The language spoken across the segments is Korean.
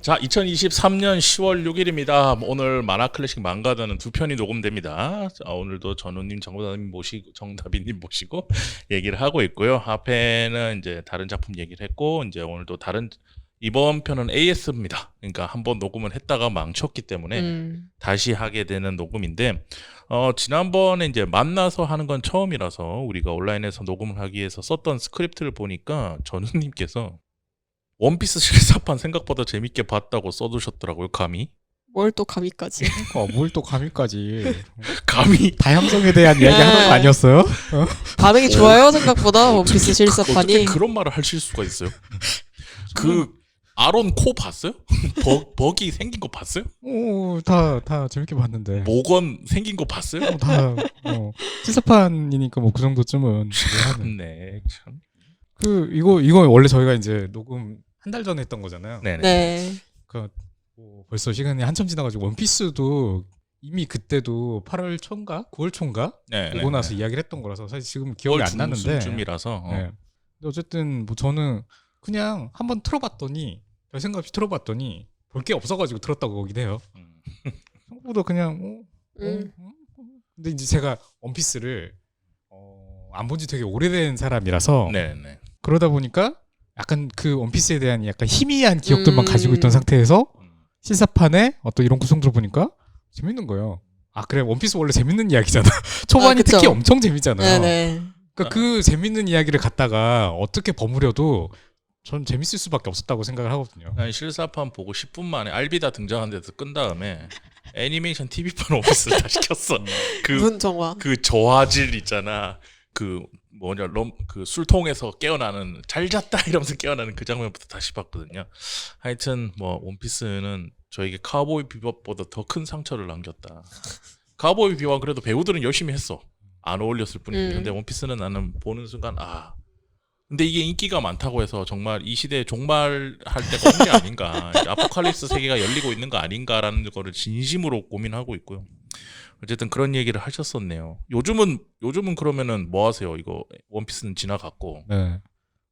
자, 2023년 10월 6일입니다. 오늘 만화 클래식 망가다는 두 편이 녹음됩니다. 자, 오늘도 전우님, 정다빈님 모시고 얘기를 하고 있고요. 앞에는 이제 다른 작품 얘기를 했고, 이제 오늘도 이번 편은 AS입니다. 그러니까 한번 녹음을 했다가 망쳤기 때문에 다시 하게 되는 녹음인데, 지난번에 이제 만나서 하는 건 처음이라서 우리가 온라인에서 녹음을 하기 위해서 썼던 스크립트를 보니까 전우님께서 원피스 실사판 생각보다 재밌게 봤다고 써두셨더라고요. 감히. 뭘 또 감히까지. 뭘 또 감히까지. 감히. 다양성에 대한 이야기 하는 거 아니었어요? 반응이 좋아요 생각보다 원피스 실사판이. 어떻게 그런 말을 하실 수가 있어요? 그 아론 코 봤어요? 버기 생긴 거 봤어요? 다 재밌게 봤는데. 모건 생긴 거 봤어요? 실사판이니까 뭐 그 정도쯤은 하는. 네, 참. 이거 원래 저희가 이제 녹음 한 달 전에 했던 거잖아요. 네네. 네. 뭐 벌써 시간이 한참 지나가지고 원피스도 이미 그때도 8월 초인가 9월 초인가 보고 나서 이야기를 했던 거라서 사실 지금 기억이 안 나는데. 쯤이라서. 네. 근데 어쨌든 뭐 저는 그냥 한번 틀어봤더니 별 생각 없이 틀어봤더니 볼 게 없어가지고 들었다고 거긴 해요. 생각보다 그냥 근데 이제 제가 원피스를 안 본 지 되게 오래된 사람이라서 네네. 그러다 보니까 약간 그 원피스에 대한 약간 희미한 기억들만 가지고 있던 상태에서 실사판에 어떤 이런 구성들을 보니까 재밌는 거예요. 아 그래 원피스 원래 재밌는 이야기잖아. 초반이 그쵸. 특히 엄청 재밌잖아요. 네네. 그러니까 그 재밌는 이야기를 갖다가 어떻게 버무려도 전 재밌을 수밖에 없었다고 생각을 하거든요. 난 실사판 보고 10분 만에 알비다 등장한 데서 끈 다음에 애니메이션 TV판 오피스를 다 시켰어. 무슨 정화. 그 저화질 있잖아. 그 술통에서 깨어나는 잘 잤다 이러면서 깨어나는 그 장면부터 다시 봤거든요. 하여튼 뭐 원피스는 저에게 카우보이 비밥보다 더 큰 상처를 남겼다. 카우보이 비밥 그래도 배우들은 열심히 했어. 안 어울렸을 뿐이지. 근데 원피스는 나는 보는 순간 근데 이게 인기가 많다고 해서 정말 이 시대에 종말할 때가 온 게 아닌가. 이제 아포칼립스 세계가 열리고 있는 거 아닌가라는 거를 진심으로 고민하고 있고요. 어쨌든 그런 얘기를 하셨었네요. 요즘은 그러면은 뭐 하세요? 이거 원피스는 지나갔고. 네.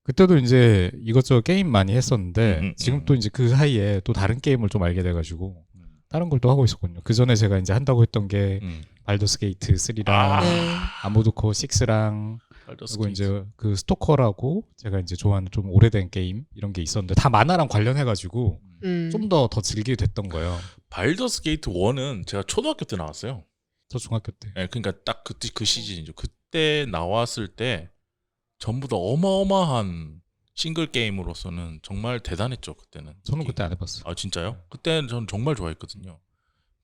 그때도 이제 이것저것 게임 많이 했었는데 지금 또 이제 그 사이에 또 다른 게임을 좀 알게 돼가지고 다른 걸 또 하고 있었거든요. 그 전에 제가 이제 한다고 했던 게 발더스 게이트 3랑 네. 아모드 코어 6랑 그리고 이제 그 스토커라고 제가 이제 좋아하는 좀 오래된 게임 이런 게 있었는데 다 만화랑 관련해가지고 좀 더 즐기게 됐던 거예요. 발더스 게이트 1은 제가 초등학교 때 나왔어요. 저 중학교 때. 네, 그러니까 딱 그 시즌이죠. 그때 나왔을 때 전부 다 어마어마한 싱글 게임으로서는 정말 대단했죠. 그때는. 저는 그때 안 해봤어요. 아 진짜요? 그때는 저는 정말 좋아했거든요.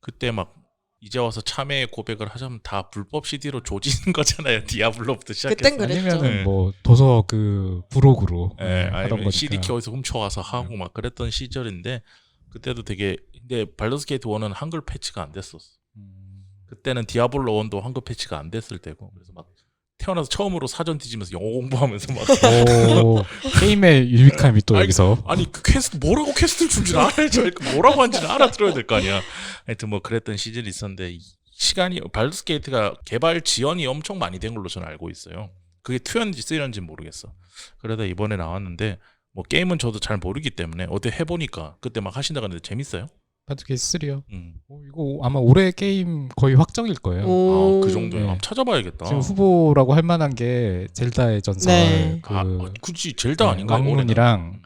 그때 막 이제 와서 참여의 고백을 하자면 다 불법 CD로 조지는 거잖아요. 디아블로부터 시작해서. 그땐 그랬죠. 아니면은 네. 뭐 도서 그 부록으로 하던 하던 거니까. CD 어디서 훔쳐와서 하고 막 그랬던 시절인데 그때도 근데 발더스 게이트 1은 한글 패치가 안 됐었어. 그때는 디아블로 1도 한글 패치가 안 됐을 때고 그래서 막 태어나서 처음으로 사전 뒤지면서 영어 공부하면서 막 게임의 유익함이 또 아니, 여기서. 아니 그 퀘스트 뭐라고 퀘스트를 준지는 알아야죠. 뭐라고 하는지는 알아들어야 될 거 아니야. 하여튼 뭐 그랬던 시절이 있었는데 시간이 발더스 게이트가 개발 지연이 엄청 많이 된 걸로 저는 알고 있어요. 그게 2였는지 3였는지 모르겠어. 그러다 이번에 나왔는데 뭐 게임은 저도 잘 모르기 때문에 어떻게 해보니까 그때 막 하신다고 하는데 재밌어요? 발더스 게이트 3요. 이거 아마 올해 게임 거의 확정일 거예요. 그 정도요? 네. 한번 찾아봐야겠다. 지금 후보라고 할 만한 게 젤다의 전설, 네. 굳이 젤다 아닌가요? 왕문이랑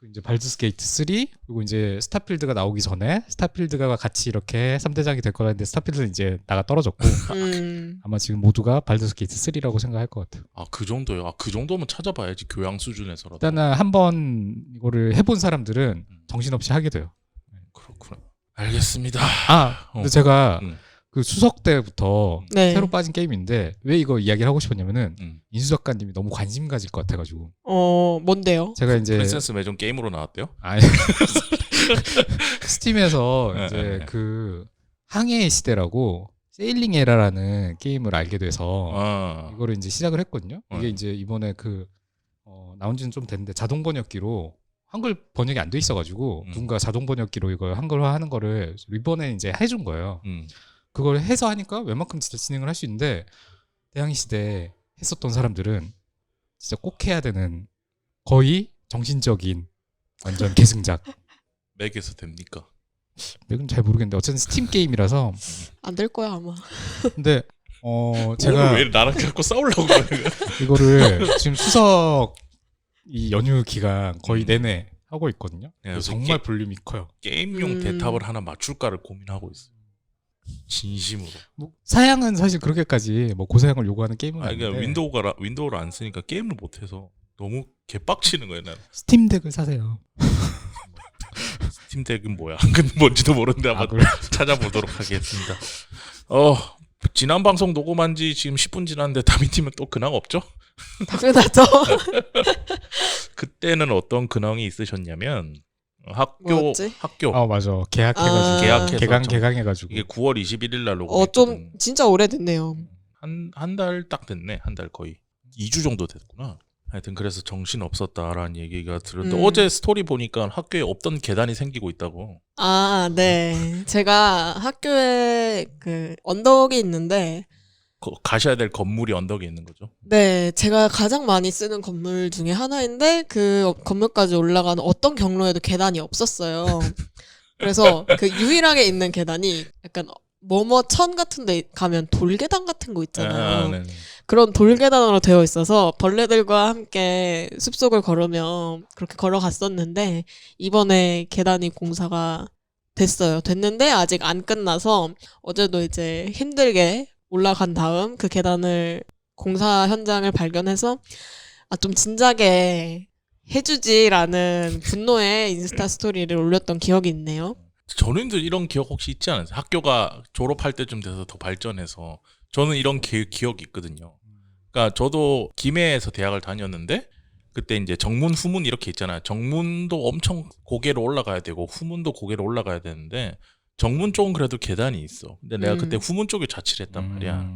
이제 발더스 게이트 3 그리고 이제 스타필드가 나오기 전에 스타필드가 같이 이렇게 3대장이 될 거라 했는데 스타필드는 이제 나가 떨어졌고 아마 지금 모두가 발더스 게이트 3라고 생각할 것 같아요. 그 정도요? 그 정도면 찾아봐야지 교양 수준에서라도. 일단은 한번 이거를 해본 사람들은 정신없이 하게 돼요. 그렇구나. 알겠습니다. 근데 제가 음. 그 추석 때부터 네. 새로 빠진 게임인데 왜 이거 이야기를 하고 싶었냐면은 인수 작가님이 너무 관심 가질 것 같아가지고 뭔데요? 제가 이제 프린세스 매종 게임으로 나왔대요? 아니 스팀에서 네, 이제 네. 그 항해의 시대라고 세일링 에라라는 게임을 알게 돼서 이거를 이제 시작을 했거든요. 이게 이제 이번에 나온 지는 좀 됐는데 자동 번역기로 한글 번역이 안 돼 있어가지고 누군가 자동 번역기로 이걸 한글화 하는 거를 이번에 이제 해준 거예요. 그걸 해서 하니까 웬만큼 진짜 진행을 할 수 있는데 대항해 시대 했었던 사람들은 진짜 꼭 해야 되는 거의 정신적인 완전 계승작 맥에서 됩니까? 맥은 잘 모르겠는데 어쨌든 스팀 게임이라서. 안 될 거야 아마. 근데 제가 제가 왜 나랑 자꾸 싸우려고 그러는 거야? 이거를 지금 추석 이 연휴 기간 거의 음. 내내 하고 있거든요. 네, 정말 볼륨이 커요. 게임용 대탑을 하나 맞출까를 고민하고 있어요. 진심으로. 뭐 사양은 사실 그렇게까지 뭐 고사양을 요구하는 게임은 그러니까 아닌데 윈도우를 안 쓰니까 게임을 못 해서 너무 개빡치는 거예요. 나는. 스팀 덱을 사세요. 스팀덱은 뭐야? 근데 뭔지도 모르는데 한번 그래? 찾아보도록 하겠습니다. 지난 방송 녹음한 지 지금 10분 지났는데 다빈님은 또 근황 없죠? 당연하죠. 그때는 어떤 근황이 있으셨냐면 뭐였지? 학교 맞아. 계약해가지고 아. 계약해서 개강해가지고 이게 9월 21일 날 녹음했거든. 좀 진짜 오래됐네요. 한 달 딱 됐네. 한 달 거의 2주 정도 됐구나. 하여튼 그래서 정신 없었다라는 얘기가 들었는데 어제 스토리 보니까 학교에 없던 계단이 생기고 있다고. 아, 네. 제가 학교에 그 언덕이 있는데 가셔야 될 건물이 언덕에 있는 거죠. 네, 제가 가장 많이 쓰는 건물 중에 하나인데 그 건물까지 올라가는 어떤 경로에도 계단이 없었어요. 그래서 그 유일하게 있는 계단이 약간 천 같은 데 가면 돌계단 같은 거 있잖아요. 네. 그런 돌계단으로 되어 있어서 벌레들과 함께 숲속을 걸으며 그렇게 걸어갔었는데 이번에 계단이 공사가 됐는데 아직 안 끝나서 어제도 이제 힘들게 올라간 다음 그 계단을 공사 현장을 발견해서 좀 진작에 해주지라는 분노의 인스타 스토리를 올렸던 기억이 있네요. 전인들 이런 기억 혹시 있지 않으세요? 학교가 졸업할 때쯤 돼서 더 발전해서 저는 이런 기억이 있거든요. 그러니까 저도 김해에서 대학을 다녔는데 그때 이제 정문, 후문 이렇게 있잖아요. 정문도 엄청 고개로 올라가야 되고 후문도 고개로 올라가야 되는데 정문 쪽은 그래도 계단이 있어. 근데 내가 그때 후문 쪽에 자취를 했단 말이야.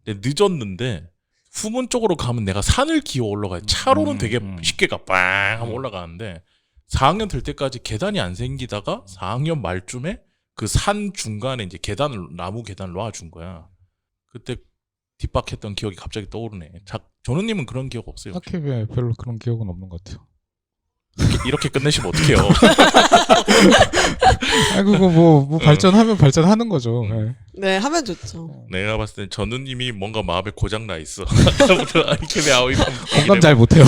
근데 늦었는데 후문 쪽으로 가면 내가 산을 기어 올라가요. 차로는 되게 쉽게 가, 빵 하면 올라가는데 4학년 될 때까지 계단이 안 생기다가 4학년 말쯤에 그 산 중간에 이제 나무 계단을 놔준 거야. 그때 뒷박했던 기억이 갑자기 떠오르네. 전우님은 그런 기억 없어요? 딱히 별로 그런 기억은 없는 것 같아요. 이렇게 끝내시면 어떡해요? 그거 뭐 발전하면 발전하는 거죠. 네. 네, 하면 좋죠. 내가 봤을 땐 전우님이 뭔가 마음에 고장 나 있어. 아까부터 아이템의 아오이 공감 잘 못해요.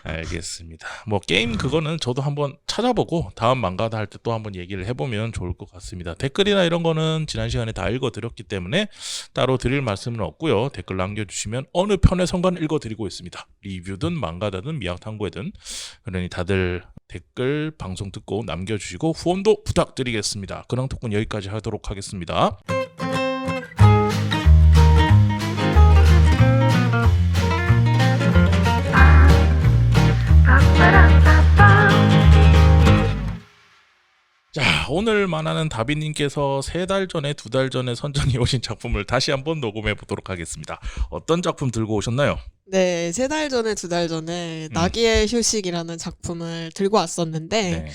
알겠습니다. 뭐 게임 그거는 저도 한번 찾아보고 다음 망가다 할 때 또 한번 얘기를 해보면 좋을 것 같습니다. 댓글이나 이런 거는 지난 시간에 다 읽어드렸기 때문에 따로 드릴 말씀은 없고요. 댓글 남겨주시면 어느 편에선가는 읽어드리고 있습니다. 리뷰든 망가다든 미약탐구회든. 그러니 다들 댓글 방송 듣고 남겨주시고 후원도 부탁드리겠습니다. 근황토크는 여기까지 하도록 하겠습니다. 자, 오늘 만나는 다비님께서 3달 전에 2달 전에 선정해 오신 작품을 다시 한번 녹음해 보도록 하겠습니다. 어떤 작품 들고 오셨나요? 네, 3달 전에 2달 전에 나기의 휴식이라는 작품을 들고 왔었는데 네.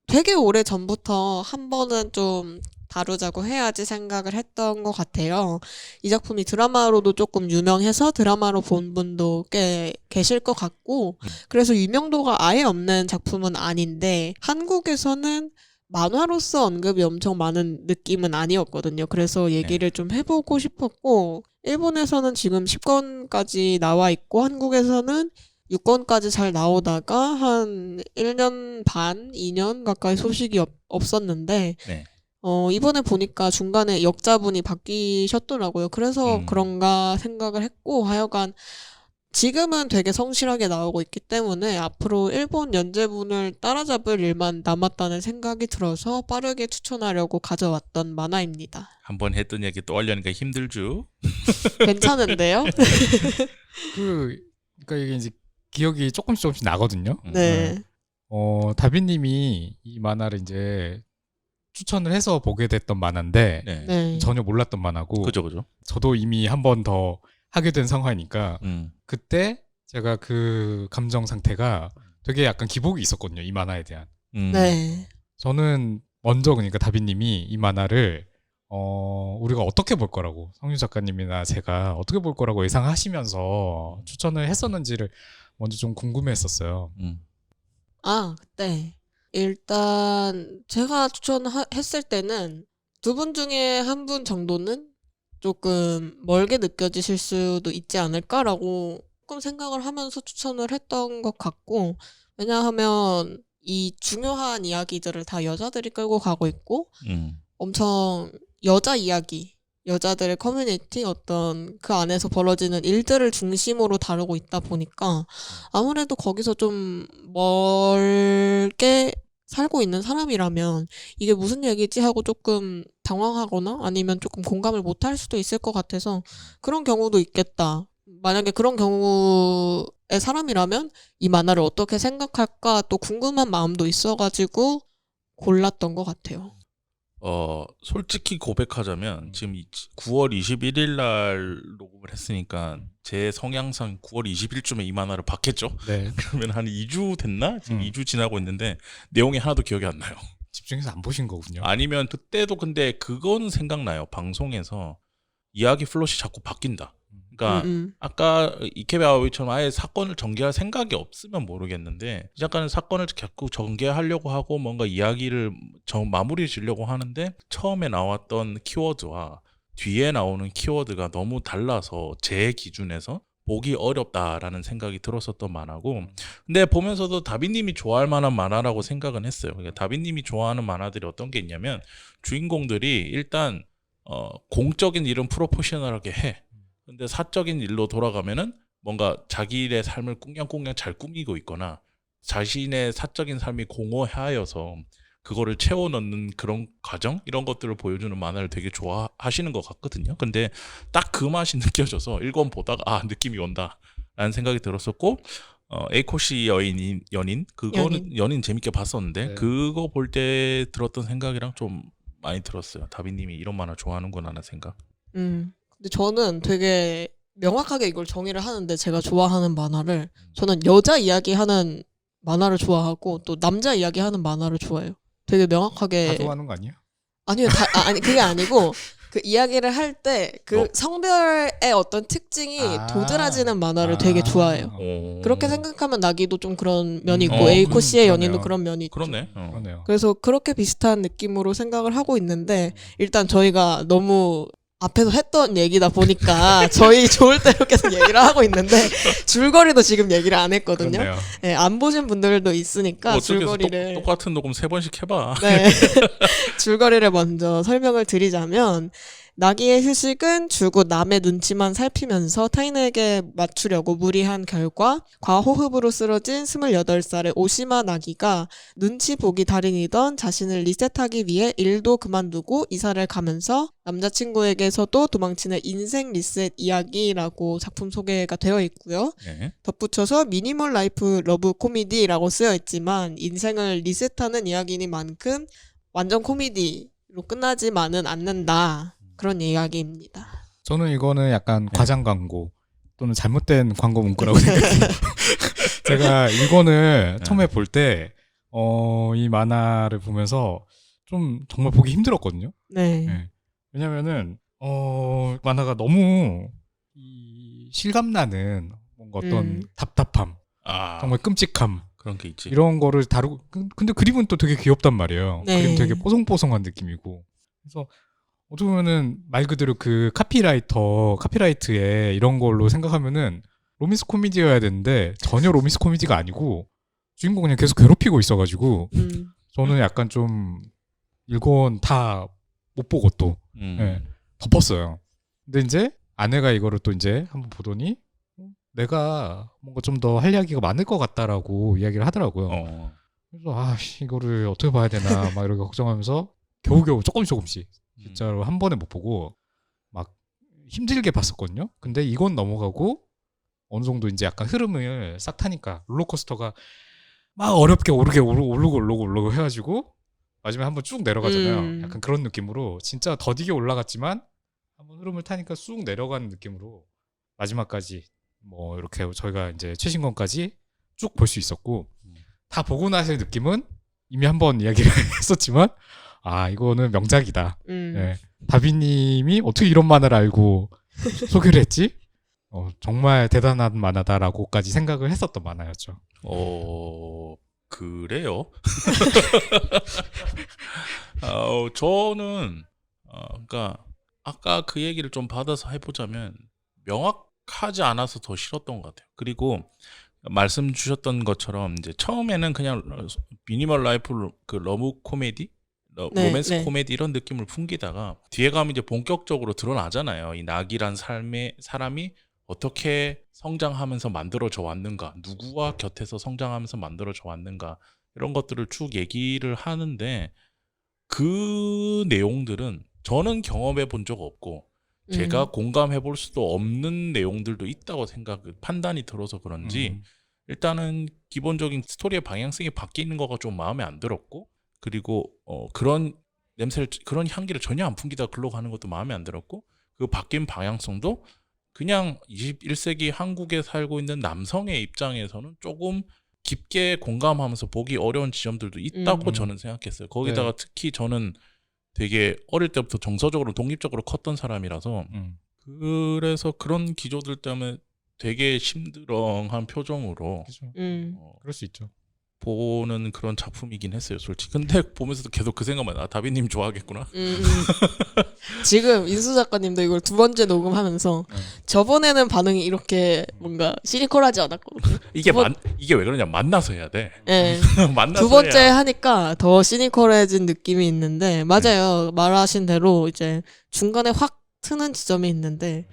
되게 오래 전부터 한 번은 좀 다루자고 해야지 생각을 했던 것 같아요. 이 작품이 드라마로도 조금 유명해서 드라마로 본 분도 꽤 계실 것 같고 그래서 유명도가 아예 없는 작품은 아닌데 한국에서는 만화로서 언급이 엄청 많은 느낌은 아니었거든요. 그래서 얘기를 좀 해보고 싶었고 일본에서는 지금 10권까지 나와 있고 한국에서는 6권까지 잘 나오다가 한 1년 반, 2년 가까이 소식이 없었는데 네. 이번에 보니까 중간에 역자분이 바뀌셨더라고요. 그래서 그런가 생각을 했고 하여간 지금은 되게 성실하게 나오고 있기 때문에 앞으로 일본 연재분을 따라잡을 일만 남았다는 생각이 들어서 빠르게 추천하려고 가져왔던 만화입니다. 한번 했던 얘기 또 하려니까 힘들죠. 괜찮은데요? 그러니까 이게 이제 기억이 조금씩 나거든요. 네. 다비님이 이 만화를 이제 추천을 해서 보게 됐던 만화인데 네. 네. 전혀 몰랐던 만화고 그죠. 저도 이미 한 번 더 하게 된 상황이니까 그때 제가 그 감정 상태가 되게 약간 기복이 있었거든요. 이 만화에 대한. 네. 저는 먼저 그러니까 다비님이 이 만화를 우리가 어떻게 볼 거라고 성유 작가님이나 제가 어떻게 볼 거라고 예상하시면서 추천을 했었는지를 먼저 좀 궁금했었어요. 그때 일단 제가 추천했을 때는 두 분 중에 한 분 정도는 조금 멀게 느껴지실 수도 있지 않을까라고 조금 생각을 하면서 추천을 했던 것 같고, 왜냐하면 이 중요한 이야기들을 다 여자들이 끌고 가고 있고 엄청 여자 이야기, 여자들의 커뮤니티, 어떤 그 안에서 벌어지는 일들을 중심으로 다루고 있다 보니까 아무래도 거기서 좀 멀게 살고 있는 사람이라면 이게 무슨 얘기지 하고 조금 당황하거나 아니면 조금 공감을 못할 수도 있을 것 같아서 그런 경우도 있겠다. 만약에 그런 경우의 사람이라면 이 만화를 어떻게 생각할까 또 궁금한 마음도 있어가지고 골랐던 것 같아요. 솔직히 고백하자면 지금 9월 21일 날 녹음을 했으니까 제 성향상 9월 20일쯤에 이 만화를 봤겠죠? 네. 그러면 한 2주 됐나? 지금 2주 지나고 있는데 내용이 하나도 기억이 안 나요. 집중해서 안 보신 거군요. 아니면 그때도 근데 그건 생각나요. 방송에서 이야기 플롯이 자꾸 바뀐다. 그러니까 아까 이케베 아오이처럼 아예 사건을 전개할 생각이 없으면 모르겠는데 약간 사건을 자꾸 전개하려고 하고 뭔가 이야기를 마무리 지려고 하는데 처음에 나왔던 키워드와 뒤에 나오는 키워드가 너무 달라서 제 기준에서 보기 어렵다라는 생각이 들었었던 만화고, 근데 보면서도 다비님이 좋아할 만한 만화라고 생각은 했어요. 그러니까 다비님이 좋아하는 만화들이 어떤 게 있냐면 주인공들이 일단 공적인 일은 프로페셔널하게 해. 근데 사적인 일로 돌아가면은 뭔가 자기의 삶을 꽁냥꽁냥 잘 꾸미고 있거나 자신의 사적인 삶이 공허하여서 그거를 채워 넣는 그런 과정 이런 것들을 보여주는 만화를 되게 좋아하시는 것 같거든요. 근데 딱 그 맛이 느껴져서 1권 보다가 느낌이 온다라는 생각이 들었었고, 에이코시 연인 그거는 연인 재밌게 봤었는데 네. 그거 볼 때 들었던 생각이랑 좀 많이 들었어요. 다비님이 이런 만화 좋아하는구나 하는 생각. 근데 저는 되게 명확하게 이걸 정의를 하는데, 제가 좋아하는 만화를 저는 여자 이야기하는 만화를 좋아하고 또 남자 이야기하는 만화를 좋아해요. 되게 명확하게. 다 좋아하는 거 아니에요? 아니요, 아니 그게 아니고 그 이야기를 할 때 그 성별의 어떤 특징이 도드라지는 만화를 되게 좋아해요. 그렇게 생각하면 나기도 좀 그런 면이 있고 에이코시의 연인도 그런 면이 있죠. 그러네. 그러네요. 그래서 그렇게 비슷한 느낌으로 생각을 하고 있는데, 일단 저희가 너무 앞에서 했던 얘기다 보니까 저희 좋을 대로 계속 얘기를 하고 있는데 줄거리도 지금 얘기를 안 했거든요. 네, 안 보신 분들도 있으니까 줄거리를 똑같은 녹음 3번씩 해봐. 네. 줄거리를 먼저 설명을 드리자면, 나기의 휴식은 줄곧 남의 눈치만 살피면서 타인에게 맞추려고 무리한 결과 과호흡으로 쓰러진 28살의 오시마 나기가 눈치 보기 달인이던 자신을 리셋하기 위해 일도 그만두고 이사를 가면서 남자친구에게서도 도망치는 인생 리셋 이야기라고 작품 소개가 되어 있고요. 네. 덧붙여서 미니멀 라이프 러브 코미디라고 쓰여 있지만 인생을 리셋하는 이야기니만큼 완전 코미디로 끝나지만은 않는다. 그런 이야기입니다. 저는 이거는 약간 과장 광고 또는 잘못된 광고 문구라고 생각해요. 제가 이거는 처음에 볼 때 이 만화를 보면서 좀 정말 보기 힘들었거든요. 네. 왜냐면은 만화가 너무 실감나는 뭔가 어떤 답답함, 정말 끔찍함, 그런 게 있지. 이런 거를 다루고, 근데 그림은 또 되게 귀엽단 말이에요. 네. 그림 되게 뽀송뽀송한 느낌이고. 그래서 어떻게 보면은 말 그대로 그 카피라이트에 이런 걸로 생각하면은 로맨스 코미디여야 되는데 전혀 로맨스 코미디가 아니고 주인공 그냥 계속 괴롭히고 있어가지고 저는 약간 좀 일권 다 못 보고 또 덮었어요. 근데 이제 아내가 이거를 또 이제 한번 보더니 내가 뭔가 좀 더 할 이야기가 많을 것 같다라고 이야기를 하더라고요. 그래서 이거를 어떻게 봐야 되나 막 이렇게 걱정하면서 겨우겨우 조금씩 진짜로 한 번에 못 보고 막 힘들게 봤었거든요. 근데 이건 넘어가고 어느 정도 이제 약간 흐름을 싹 타니까 롤러코스터가 막 어렵게 오르고 해가지고 마지막에 한번 쭉 내려가잖아요. 약간 그런 느낌으로 진짜 더디게 올라갔지만 한번 흐름을 타니까 쑥 내려가는 느낌으로 마지막까지 뭐 이렇게 저희가 이제 최신권까지 쭉 볼 수 있었고, 다 보고 나서의 느낌은 이미 한번 이야기를 했었지만 이거는 명작이다. 네. 다비님이 어떻게 이런 만화를 알고 소개를 했지? 정말 대단한 만화다라고까지 생각을 했었던 만화였죠. 그래요? 저는 그러니까 아까 그 얘기를 좀 받아서 해보자면 명확하지 않아서 더 싫었던 것 같아요. 그리고 말씀 주셨던 것처럼 이제 처음에는 그냥 미니멀 라이프 그 러브 코미디, 네, 로맨스 네. 코미디 이런 느낌을 풍기다가 뒤에 가면 이제 본격적으로 드러나잖아요. 이 낙이란 삶의 사람이 어떻게 성장하면서 만들어져 왔는가, 누구와 곁에서 성장하면서 만들어져 왔는가 이런 것들을 쭉 얘기를 하는데 그 내용들은 저는 경험해 본 적 없고 제가 공감해 볼 수도 없는 내용들도 있다고 판단이 들어서 그런지 일단은 기본적인 스토리의 방향성이 바뀌는 거가 좀 마음에 안 들었고 그리고 그런 그런 향기를 전혀 안 풍기다 글로 가는 것도 마음에 안 들었고 그 바뀐 방향성도 그냥 21세기 한국에 살고 있는 남성의 입장에서는 조금 깊게 공감하면서 보기 어려운 지점들도 있다고 저는 생각했어요. 거기다가 네. 특히 저는 되게 어릴 때부터 정서적으로 독립적으로 컸던 사람이라서 그래서 그런 기조들 때문에 되게 심드렁한 표정으로 그죠. 어, 그럴 수 있죠. 보는 그런 작품이긴 했어요, 솔직히. 근데 보면서도 계속 그 생각만 다비님 좋아하겠구나. 지금 인수 작가님도 이걸 두 번째 녹음하면서 저번에는 반응이 이렇게 뭔가 시니컬하지 않았거든요. 이게 왜 그러냐, 만나서 해야 돼. 네. 만나서 두 번째 해야. 하니까 더 시니컬해진 느낌이 있는데 맞아요. 말하신 대로 이제 중간에 확 트는 지점이 있는데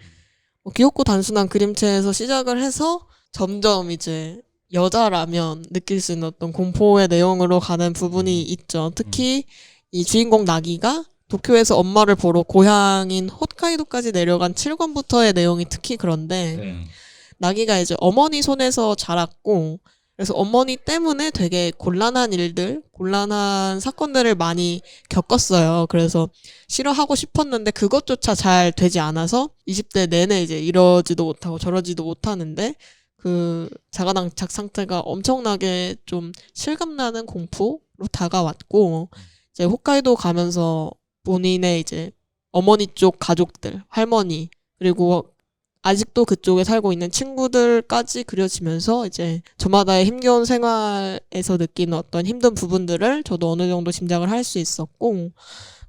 귀엽고 단순한 그림체에서 시작을 해서 점점 이제 여자라면 느낄 수 있는 어떤 공포의 내용으로 가는 부분이 있죠. 특히 이 주인공 나기가 도쿄에서 엄마를 보러 고향인 홋카이도까지 내려간 7권부터의 내용이 특히 그런데 나기가 이제 어머니 손에서 자랐고 그래서 어머니 때문에 되게 곤란한 일들, 곤란한 사건들을 많이 겪었어요. 그래서 싫어하고 싶었는데 그것조차 잘 되지 않아서 20대 내내 이제 이러지도 못하고 저러지도 못하는데 그 자가당착 상태가 엄청나게 좀 실감나는 공포로 다가왔고 이제 홋카이도 가면서 본인의 이제 어머니 쪽 가족들, 할머니 그리고 아직도 그쪽에 살고 있는 친구들까지 그려지면서 이제 저마다의 힘겨운 생활에서 느끼는 어떤 힘든 부분들을 저도 어느 정도 짐작을 할 수 있었고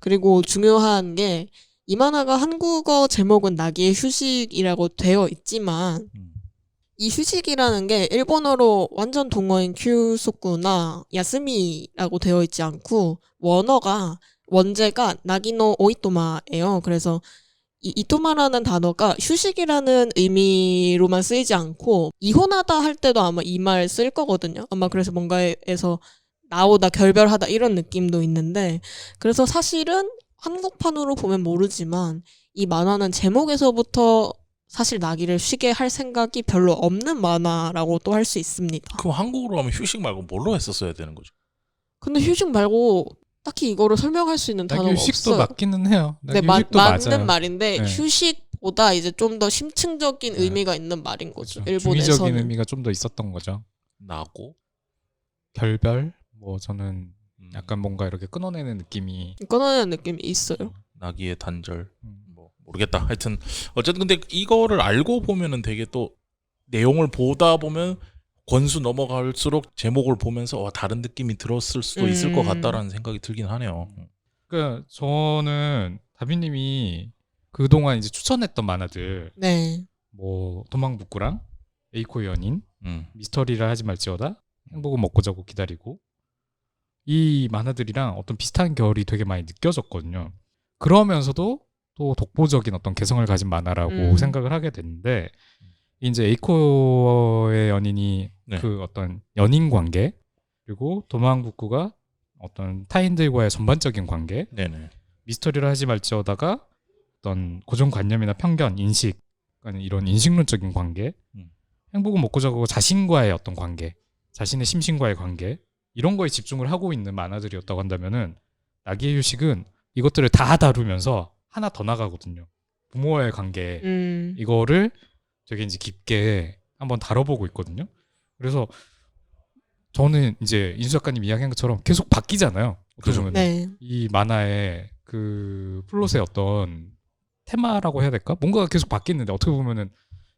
그리고 중요한 게 이 만화가 한국어 제목은 나기의 휴식이라고 되어 있지만 이 휴식이라는 게 일본어로 완전 동어인 큐소쿠나 야스미라고 되어 있지 않고 원제가 나기노 오이토마예요. 그래서 이 이토마라는 단어가 휴식이라는 의미로만 쓰이지 않고 이혼하다 할 때도 아마 이 말 쓸 거거든요. 아마 그래서 뭔가에서 나오다 결별하다 이런 느낌도 있는데 그래서 사실은 한국판으로 보면 모르지만 이 만화는 제목에서부터 사실 나기를 쉬게 할 생각이 별로 없는 만화라고 또 할 수 있습니다. 그럼 한국어로 하면 휴식 말고 뭘로 했었어야 되는 거죠? 근데 휴식 말고 딱히 이거를 설명할 수 있는 단어가 휴식도 없어요. 맞기는 해요. 네, 휴식도 맞는 맞아요. 말인데 네. 휴식보다 이제 좀 더 심층적인 네. 의미가 있는 말인 거죠. 그렇죠. 일본에서는. 중의적인 의미가 좀 더 있었던 거죠. 나고 결별? 뭐 저는 약간 뭔가 이렇게 끊어내는 느낌이 끊어내는 느낌이 있어요. 나기의 단절 뭐 모르겠다. 하여튼 어쨌든 근데 이거를 알고 보면은 되게 또 내용을 보다 보면 권수 넘어갈수록 제목을 보면서 다른 느낌이 들었을 수도 있을 것 같다라는 생각이 들긴 하네요. 그러니까 저는 다비님이 그동안 이제 추천했던 만화들 네. 뭐 도망북구랑 에이코의 연인, 음. 미스터리를 하지 말지어다, 행복은 먹고 자고 기다리고 이 만화들이랑 어떤 비슷한 결이 되게 많이 느껴졌거든요. 그러면서도 또 독보적인 어떤 개성을 가진 만화라고 생각을 하게 됐는데 이제 에이코의 연인이 네. 그 어떤 연인 관계 그리고 도망북구가 어떤 타인들과의 전반적인 관계 네네. 미스터리를 하지 말지어다가 어떤 고정관념이나 편견, 인식 아니 이런 인식론적인 관계 행복은 먹고 자고 자신과의 어떤 관계 자신의 심신과의 관계 이런 거에 집중을 하고 있는 만화들이었다고 한다면은 나기의 휴식은 이것들을 다 다루면서 하나 더 나가거든요. 부모와의 관계 이거를 되게 이제 깊게 한번 다뤄보고 있거든요. 그래서 저는 이제 인수 작가님 이야기한 것처럼 계속 바뀌잖아요. 어떻게 보면 네. 이 만화의 그 플롯의 어떤 테마라고 해야 될까? 뭔가가 계속 바뀌는데 어떻게 보면은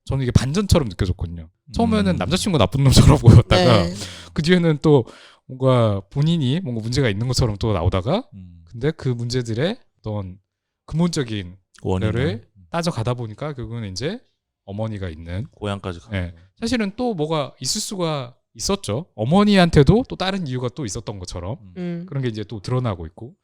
저는 이게 반전처럼 느껴졌거든요. 처음에는 남자친구 나쁜 놈처럼 보였다가 네. 그 뒤에는 또 뭔가 본인이 뭔가 문제가 있는 것처럼 또 나오다가 음. 근데 그 문제들의 어떤 근본적인 원인을 를 따져가다 보니까 결국은 이제 어머니가 있는 고향까지 가. 예. 사실은 또 뭐가 있을 수가 있었죠. 어머니한테도 또 다른 이유가 또 있었던 것처럼 그런 게 이제 또 드러나고 있고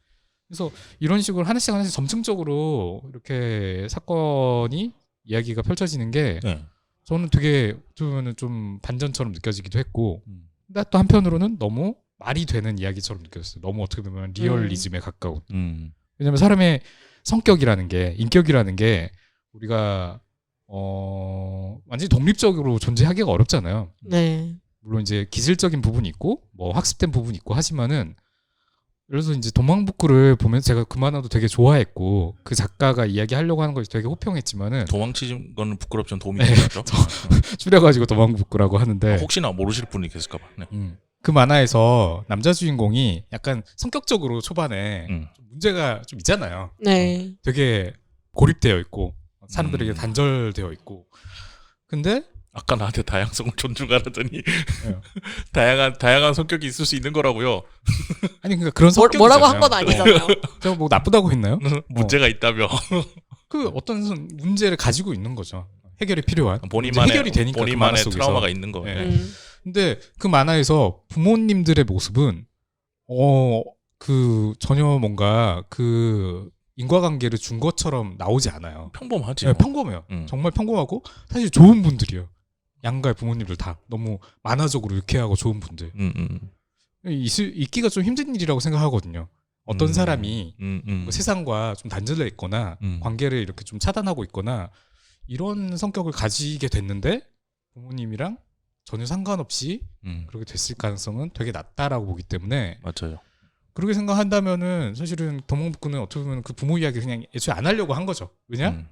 그래서 이런 식으로 하나씩 하나씩 점층적으로 이렇게 사건이 이야기가 펼쳐지는 게 네. 저는 되게 어떻게 보면 좀 반전처럼 느껴지기도 했고 음. 근데 또 한편으로는 너무 말이 되는 이야기처럼 느껴졌어요. 너무 어떻게 보면 리얼리즘에 가까운. 왜냐면 사람의 성격이라는 게 인격이라는 게 우리가 완전히 독립적으로 존재하기가 어렵잖아요. 네. 물론 이제 기술적인 부분이 있고 뭐 학습된 부분이 있고 하지만은 예를 들어서 이제 도망북구를 보면 제가 그 만화도 되게 좋아했고 그 작가가 이야기하려고 하는 것이 되게 호평했지만은 도망치는 거는 부끄럽지만 도움이 네. 되죠. 줄여가지고 도망북구라고 하는데 혹시나 모르실 분이 계실까봐. 네. 그 만화에서 남자 주인공이 약간 성격적으로 초반에 좀 문제가 좀 있잖아요. 네. 되게 고립되어 있고 사람들에게 단절되어 있고 근데 아까 나한테 다양성을 존중하라더니 네. 다양한 성격이 있을 수 있는 거라고요. 아니 그러니까 그런 성격이잖아요. 뭐라고 한 건 아니잖아요. 제가 뭐 나쁘다고 했나요? 문제가 있다며. 그 어떤 문제를 가지고 있는 거죠. 해결이 필요한. 본인만의 해결이 되니까 그 만화 속에서. 트라우마가 있는 거예요. 네. 근데 그 만화에서 부모님들의 모습은 그 전혀 뭔가 그 인과관계를 준 것처럼 나오지 않아요. 평범하지. 네, 뭐. 평범해요. 정말 평범하고 사실 좋은 분들이에요. 양가의 부모님들 다 너무 만화적으로 유쾌하고 좋은 분들. 있기가 좀 힘든 일이라고 생각하거든요. 어떤 사람이 뭐 세상과 좀 단절돼 있거나 관계를 이렇게 좀 차단하고 있거나 이런 성격을 가지게 됐는데 부모님이랑 전혀 상관없이 그렇게 됐을 가능성은 되게 낮다라고 보기 때문에 맞아요. 그렇게 생각한다면은 사실은 도망북구는 어떻게 보면 그 부모 이야기 그냥 애초에 안 하려고 한 거죠. 왜냐?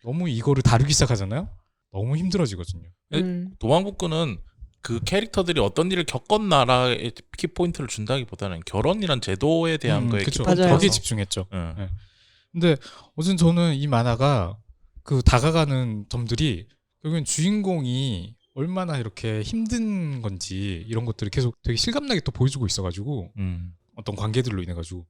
너무 이거를 다루기 시작하잖아요. 너무 힘들어지거든요. 도망북구는 그 캐릭터들이 어떤 일을 겪었나라의 키포인트를 준다기보다는 결혼이란 제도에 대한 거에 그쵸. 키포인트를 거기에 둬서. 집중했죠. 네. 네. 근데 어쨌든 저는 이 만화가 그 다가가는 점들이 결국엔 주인공이 얼마나 이렇게 힘든 건지 이런 것들을 계속 되게 실감나게 또 보여주고 있어가지고 어떤 관계들로 인해 가지고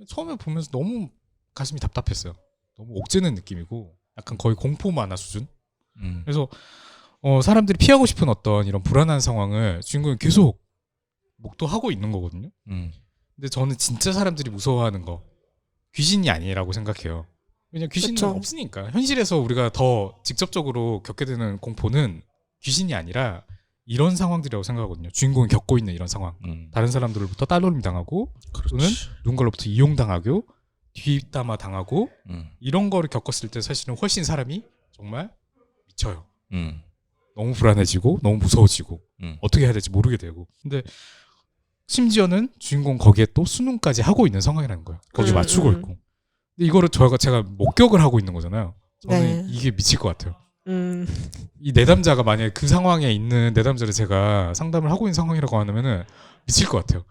처음에 보면서 너무 가슴이 답답했어요. 너무 옥죄는 느낌이고 약간 거의 공포 만화 수준. 그래서 사람들이 피하고 싶은 어떤 이런 불안한 상황을 주인공이 계속 목도하고 있는 거거든요. 근데 저는 진짜 사람들이 무서워하는 거 귀신이 아니라고 생각해요. 왜냐면 귀신은 그쵸. 없으니까. 현실에서 우리가 더 직접적으로 겪게 되는 공포는 귀신이 아니라 이런 상황들이라고 생각하거든요. 주인공이 겪고 있는 이런 상황. 다른 사람들로부터 딸놀림 당하고 또는 누군가로부터 이용당하고 뒷담화 당하고 이런 거를 겪었을 때 사실은 훨씬 사람이 정말 미쳐요. 너무 불안해지고 너무 무서워지고 어떻게 해야 될지 모르게 되고 근데 심지어는 주인공 거기에 또 수능까지 하고 있는 상황이라는 거예요. 거기 맞추고 있고 근데 이거를 제가 목격을 하고 있는 거잖아요. 저는 네. 이게 미칠 것 같아요. 이 내담자가 만약에 그 상황에 있는 내담자를 제가 상담을 하고 있는 상황이라고 하면은 미칠 것 같아요.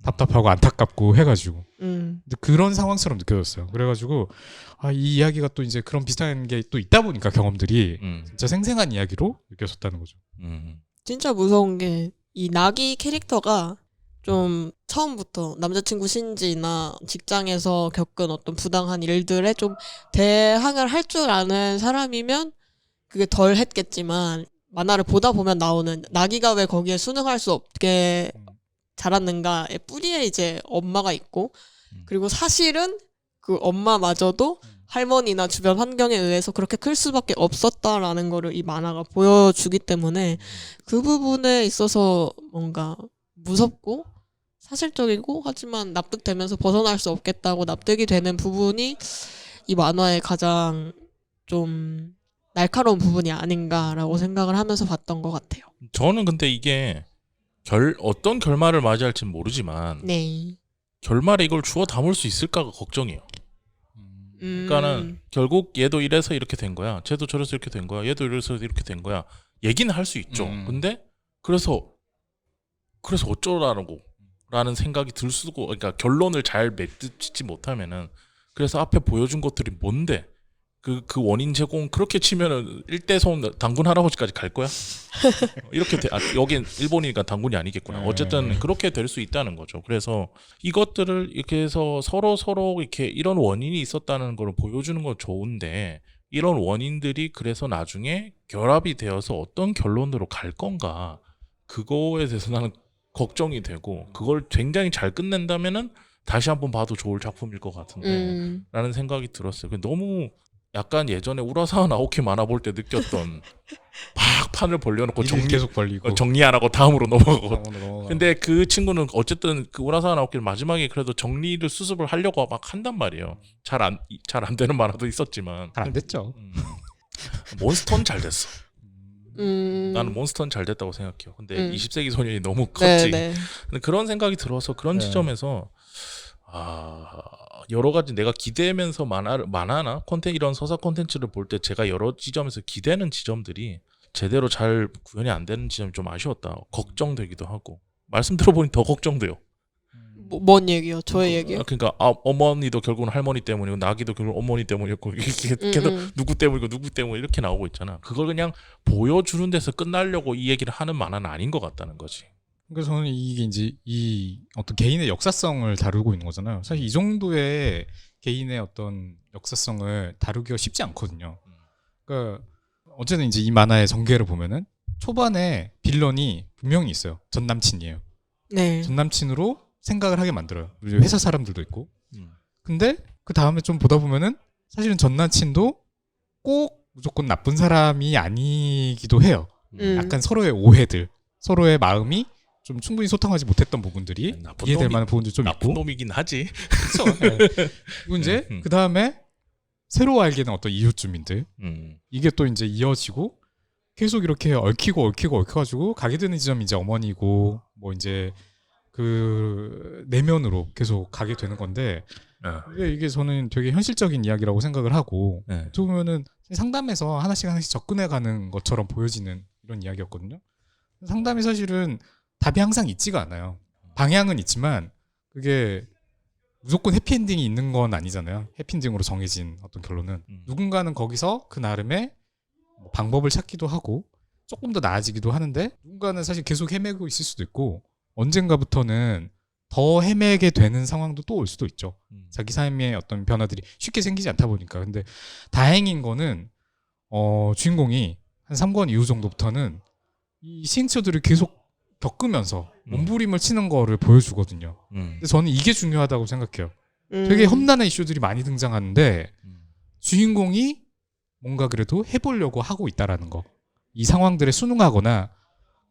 답답하고 안타깝고 해가지고 근데 그런 상황처럼 느껴졌어요. 그래가지고 이 이야기가 또 이제 그런 비슷한 게 또 있다 보니까 경험들이 진짜 생생한 이야기로 느껴졌다는 거죠. 진짜 무서운 게 이 나기 캐릭터가 좀 처음부터 남자친구 신지나 직장에서 겪은 어떤 부당한 일들에 좀 대항을 할 줄 아는 사람이면 그게 덜 했겠지만 만화를 보다 보면 나오는 나기가 왜 거기에 순응할 수 없게 자랐는가의 뿌리에 이제 엄마가 있고 그리고 사실은 그 엄마마저도 할머니나 주변 환경에 의해서 그렇게 클 수밖에 없었다라는 거를 이 만화가 보여주기 때문에 그 부분에 있어서 뭔가 무섭고 사실적이고 하지만 납득되면서 벗어날 수 없겠다고 납득이 되는 부분이 이 만화의 가장 좀 날카로운 부분이 아닌가라고 생각을 하면서 봤던 것 같아요. 저는 근데 이게 어떤 결말을 맞이할지는 모르지만 네. 결말에 이걸 주워 담을 수 있을까가 걱정이에요. 그러니까는 결국 얘도 이래서 이렇게 된 거야. 쟤도 저래서 이렇게 된 거야. 얘도 이래서 이렇게 된 거야. 얘기는 할 수 있죠. 근데 그래서 어쩌라고 라는 생각이 들 수도 그러니까 결론을 잘 맺지 못하면은 그래서 앞에 보여준 것들이 뭔데 그 원인 제공 그렇게 치면은 일대손 당군 할아버지까지 갈 거야? 이렇게 여긴 일본이니까 당군이 아니겠구나. 어쨌든 그렇게 될 수 있다는 거죠. 그래서 이것들을 이렇게 해서 서로 이렇게 이런 원인이 있었다는 걸 보여주는 건 좋은데 이런 원인들이 그래서 나중에 결합이 되어서 어떤 결론으로 갈 건가 그거에 대해서 나는 걱정이 되고 그걸 굉장히 잘 끝낸다면은 다시 한번 봐도 좋을 작품일 것 같은데 라는 생각이 들었어요. 너무 약간 예전에 우라사와 나오키 만화 볼 때 느꼈던 막 판을 벌려놓고 계속 벌리고 정리 안 하고 다음으로 넘어가고 근데 그 친구는 어쨌든 그 우라사와 나오키는 마지막에 그래도 정리를 수습을 하려고 막 한단 말이에요. 잘 안 되는 만화도 있었지만 잘 안 됐죠. 몬스터는 잘 됐어. 나는 몬스터는 잘 됐다고 생각해요. 근데 20세기 소년이 너무 컸지. 네네. 근데 그런 생각이 들어서 그런 지점에서 여러 가지 내가 기대면서 만화나 이런 서사 콘텐츠를 볼 때 제가 여러 지점에서 기대는 지점들이 제대로 잘 구현이 안 되는 지점이 좀 아쉬웠다. 걱정되기도 하고 말씀 들어보니 더 걱정돼요. 뭔 얘기요? 저의 얘기요? 그러니까 어머니도 결국은 할머니 때문이고 나기도 결국은 어머니 때문이었고 이게 계속 누구 때문이고 누구 때문에 이렇게 나오고 있잖아. 그걸 그냥 보여주는 데서 끝나려고 이 얘기를 하는 만화는 아닌 것 같다는 거지. 그래서 저는 이게 이제 이 어떤 개인의 역사성을 다루고 있는 거잖아요. 사실 이 정도의 개인의 어떤 역사성을 다루기가 쉽지 않거든요. 그러니까 어쨌든 이제 이 만화의 전개를 보면은 초반에 빌런이 분명히 있어요. 전 남친이에요. 네. 전 남친으로 생각을 하게 만들어요. 회사 사람들도 있고. 근데 그 다음에 좀 보다 보면은 사실은 전 남친도 꼭 무조건 나쁜 사람이 아니기도 해요. 약간 서로의 오해들, 서로의 마음이 좀 충분히 소통하지 못했던 부분들이 이해될 만한 부분도 좀 나쁜 있고. 놈이긴 하지. 그렇죠. 네. 그리고 이제 그 다음에 새로 알게 된 어떤 이웃 주민들 이게 또 이제 이어지고 계속 이렇게 얽혀가지고 가게 되는 지점이 이제 어머니고 뭐 이제 그 내면으로 계속 가게 되는 건데 이게 저는 되게 현실적인 이야기라고 생각을 하고 어떻게 보면은 상담에서 하나씩 접근해가는 것처럼 보여지는 이런 이야기였거든요. 상담이 사실은 답이 항상 있지가 않아요. 방향은 있지만 그게 무조건 해피엔딩이 있는 건 아니잖아요. 해피엔딩으로 정해진 어떤 결론은 누군가는 거기서 그 나름의 방법을 찾기도 하고 조금 더 나아지기도 하는데 누군가는 사실 계속 헤매고 있을 수도 있고 언젠가부터는 더 헤매게 되는 상황도 또 올 수도 있죠. 자기 삶의 어떤 변화들이 쉽게 생기지 않다 보니까. 근데 다행인 거는 주인공이 한 3권 이후 정도부터는 이 시행처들을 계속 겪으면서 몸부림을 치는 거를 보여주거든요. 근데 저는 이게 중요하다고 생각해요. 되게 험난한 이슈들이 많이 등장하는데 주인공이 뭔가 그래도 해보려고 하고 있다라는 거. 이 상황들에 순응하거나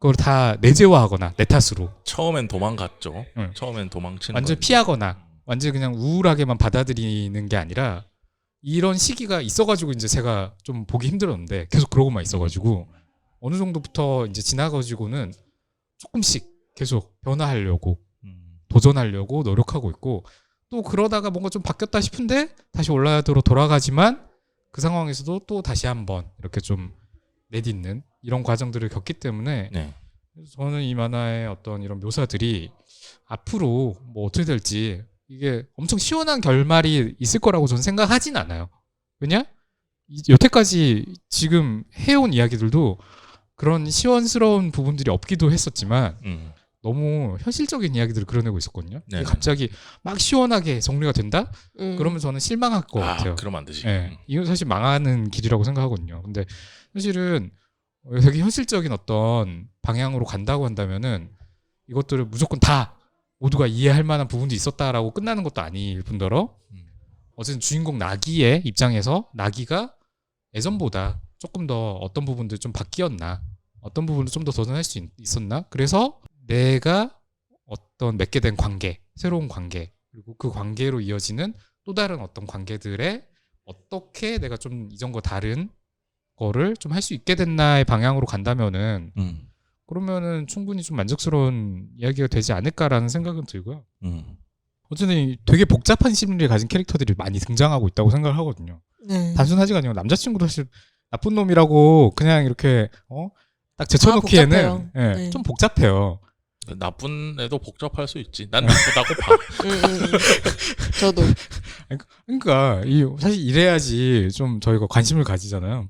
그걸 다 내재화하거나 내 탓으로. 처음엔 도망갔죠. 처음엔 도망치는 완전 거지. 피하거나 완전 그냥 우울하게만 받아들이는 게 아니라 이런 시기가 있어가지고 이제 제가 좀 보기 힘들었는데 계속 그러고만 있어가지고 어느 정도부터 이제 지나가지고는 조금씩 계속 변화하려고 도전하려고 노력하고 있고 또 그러다가 뭔가 좀 바뀌었다 싶은데 다시 올라가도록 돌아가지만 그 상황에서도 또 다시 한번 이렇게 좀 내딛는 이런 과정들을 겪기 때문에 그래서 저는 이 만화의 어떤 이런 묘사들이 앞으로 뭐 어떻게 될지 이게 엄청 시원한 결말이 있을 거라고 저는 생각하진 않아요. 왜냐? 여태까지 지금 해온 이야기들도 그런 시원스러운 부분들이 없기도 했었지만 너무 현실적인 이야기들을 그려내고 있었거든요. 갑자기 막 시원하게 정리가 된다? 그러면 저는 실망할 것 같아요. 그러면 안 되지. 이건 사실 망하는 길이라고 생각하거든요. 근데 사실은 되게 현실적인 어떤 방향으로 간다고 한다면은 이것들을 무조건 다 모두가 이해할 만한 부분도 있었다라고 끝나는 것도 아닐 뿐더러 어쨌든 주인공 나기의 입장에서 나기가 예전보다 조금 더 어떤 부분들 좀 바뀌었나 어떤 부분을 좀 더 도전할 수 있었나 그래서 내가 어떤 맺게 된 관계 새로운 관계 그리고 그 관계로 이어지는 또 다른 어떤 관계들에 어떻게 내가 좀 이전과 다른 거를 좀 할 수 있게 됐나의 방향으로 간다면은 그러면은 충분히 좀 만족스러운 이야기가 되지 않을까라는 생각은 들고요. 어쨌든 되게 복잡한 심리를 가진 캐릭터들이 많이 등장하고 있다고 생각을 하거든요. 단순하지가 않아요. 남자친구도 사실 나쁜 놈이라고 그냥 이렇게 딱 제쳐놓기에는 좀 복잡해요. 나쁜 애도 복잡할 수 있지. 난 나쁘다고 봐. 저도. 그러니까 사실 이래야지 좀 저희가 관심을 가지잖아요.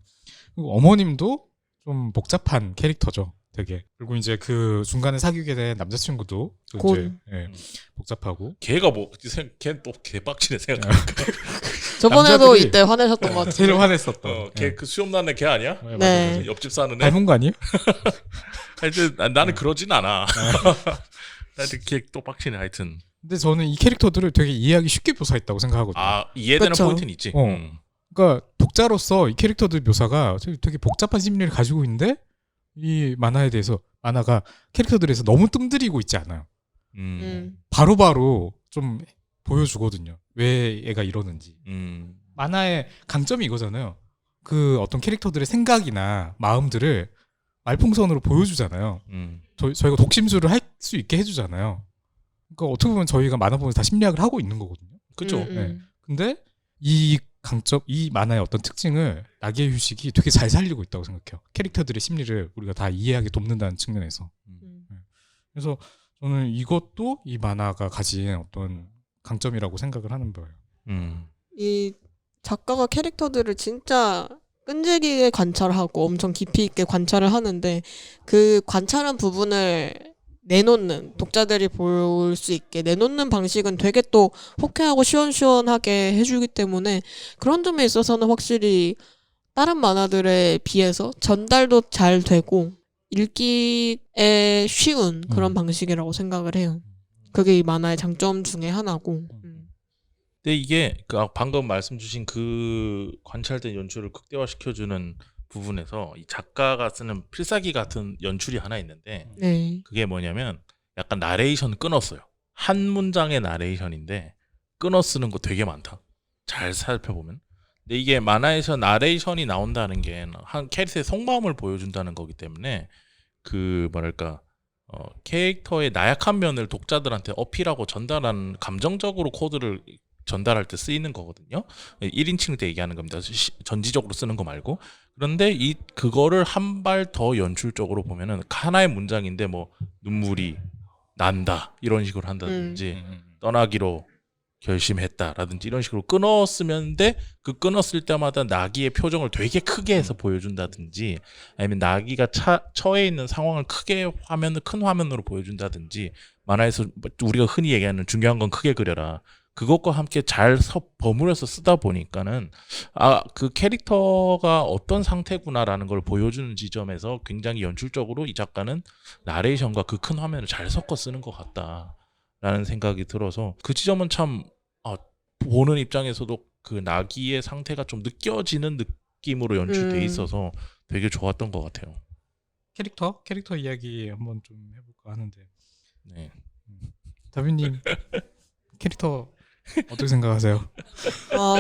그리고 어머님도 좀 복잡한 캐릭터죠. 되게. 그리고 이제 그 중간에 사귀게 된 남자친구도 또 이제 복잡하고. 걔가 뭐 걔는 또 개빡치네 생각하니까. 저번에도 남자들이- 이때 화내셨던 것 같아요. 제일 화냈었던. 걔 그 수염 났네 걔 아니야? 네. 옆집 사는 애. 닮은 거 아니에요? 하여튼 나는 그러진 않아. 하여튼 걔 또 빡치네 하여튼. 근데 저는 이 캐릭터들을 되게 이해하기 쉽게 묘사했다고 생각하거든요. 아 이해되는 그쵸. 포인트는 있지. 그러니까 독자로서 이 캐릭터들 묘사가 되게 복잡한 심리를 가지고 있는데 이 만화에 대해서 만화가 캐릭터들에서 너무 뜸들이고 있지 않아요. 바로바로 좀 보여주거든요. 왜 얘가 이러는지. 만화의 강점이 이거잖아요. 그 어떤 캐릭터들의 생각이나 마음들을 말풍선으로 보여주잖아요. 저희가 독심술을 할 수 있게 해주잖아요. 그러니까 어떻게 보면 저희가 만화 보면서 다 심리학을 하고 있는 거거든요. 그죠. 네. 근데 이 강점, 이 만화의 어떤 특징을 나기의 휴식이 되게 잘 살리고 있다고 생각해요. 캐릭터들의 심리를 우리가 다 이해하게 돕는다는 측면에서. 그래서 저는 이것도 이 만화가 가진 어떤 강점이라고 생각을 하는 거예요. 이 작가가 캐릭터들을 진짜 끈질기게 관찰하고 엄청 깊이 있게 관찰을 하는데 그 관찰한 부분을 내놓는 독자들이 볼 수 있게 내놓는 방식은 되게 또 호쾌하고 시원시원하게 해주기 때문에 그런 점에 있어서는 확실히 다른 만화들에 비해서 전달도 잘 되고 읽기에 쉬운 그런 방식이라고 생각을 해요. 그게 이 만화의 장점 중에 하나고. 근데 이게 방금 말씀 주신 그 관찰된 연출을 극대화시켜주는 부분에서 이 작가가 쓰는 필살기 같은 연출이 하나 있는데 네. 그게 뭐냐면 약간 나레이션 끊었어요. 한 문장의 나레이션인데 끊어 쓰는 거 되게 많다. 잘 살펴보면. 근데 이게 만화에서 나레이션이 나온다는 게 한 캐릭터의 속마음을 보여준다는 거기 때문에 그 뭐랄까 캐릭터의 나약한 면을 독자들한테 어필하고 전달하는 감정적으로 코드를 전달할 때 쓰이는 거거든요. 1인칭 때 얘기하는 겁니다. 전지적으로 쓰는 거 말고. 그런데 그거를 한 발 더 연출적으로 보면은 하나의 문장인데 뭐 눈물이 난다 이런 식으로 한다든지 떠나기로 결심했다라든지 이런 식으로 끊었으면데 그 끊었을 때마다 나기의 표정을 되게 크게 해서 보여준다든지 아니면 나기가 처해 있는 상황을 크게 큰 화면으로 보여준다든지 만화에서 우리가 흔히 얘기하는 중요한 건 크게 그려라. 그것과 함께 잘 버무려서 쓰다 보니까는 그 캐릭터가 어떤 상태구나라는 걸 보여주는 지점에서 굉장히 연출적으로 이 작가는 나레이션과 그 큰 화면을 잘 섞어 쓰는 것 같다라는 생각이 들어서 그 지점은 참 보는 입장에서도 그 나기의 상태가 좀 느껴지는 느낌으로 연출돼 있어서 되게 좋았던 것 같아요. 캐릭터 이야기 한번 좀 해볼까 하는데. 네. 다빈님 캐릭터 어떻게 생각하세요?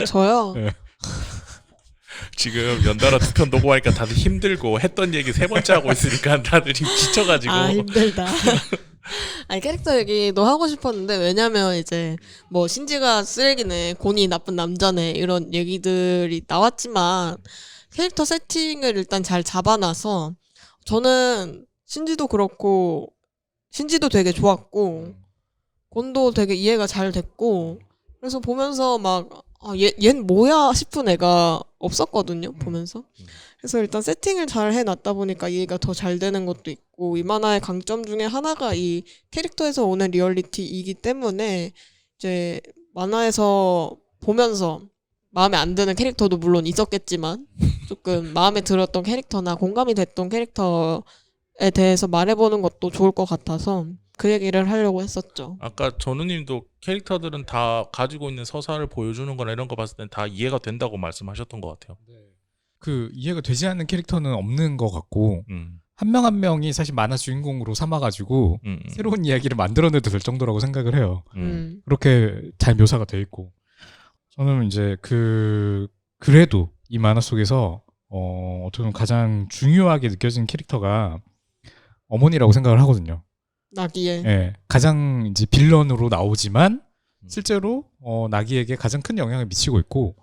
저요? 네. 지금 연달아 두 편 녹음하니까 다들 힘들고 했던 얘기 세 번째 하고 있으니까 다들 지쳐가지고. 힘들다. 아니 캐릭터 얘기도 하고 싶었는데 왜냐면 이제 뭐 신지가 쓰레기네, 곤이 나쁜 남자네 이런 얘기들이 나왔지만 캐릭터 세팅을 일단 잘 잡아놔서 저는 신지도 그렇고 신지도 되게 좋았고 곤도 되게 이해가 잘 됐고 그래서 보면서 막 얜 뭐야 싶은 애가 없었거든요 보면서. 그래서 일단 세팅을 잘 해놨다 보니까 이해가 더 잘 되는 것도 있고 이 만화의 강점 중에 하나가 이 캐릭터에서 오는 리얼리티이기 때문에 이제 만화에서 보면서 마음에 안 드는 캐릭터도 물론 있었겠지만 조금 마음에 들었던 캐릭터나 공감이 됐던 캐릭터에 대해서 말해보는 것도 좋을 것 같아서 그 얘기를 하려고 했었죠. 아까 전우님도 캐릭터들은 다 가지고 있는 서사를 보여주는 거나 이런 거 봤을 땐 다 이해가 된다고 말씀하셨던 것 같아요. 그 이해가 되지 않는 캐릭터는 없는 것 같고 한 명 한 명이 사실 만화 주인공으로 삼아가지고 새로운 이야기를 만들어내도 될 정도라고 생각을 해요. 그렇게 잘 묘사가 돼 있고 저는 이제 그래도 이 만화 속에서 어떻게 보면 가장 중요하게 느껴지는 캐릭터가 어머니라고 생각을 하거든요. 나기에. 예, 가장 이제 빌런으로 나오지만 실제로 나기에게 가장 큰 영향을 미치고 있고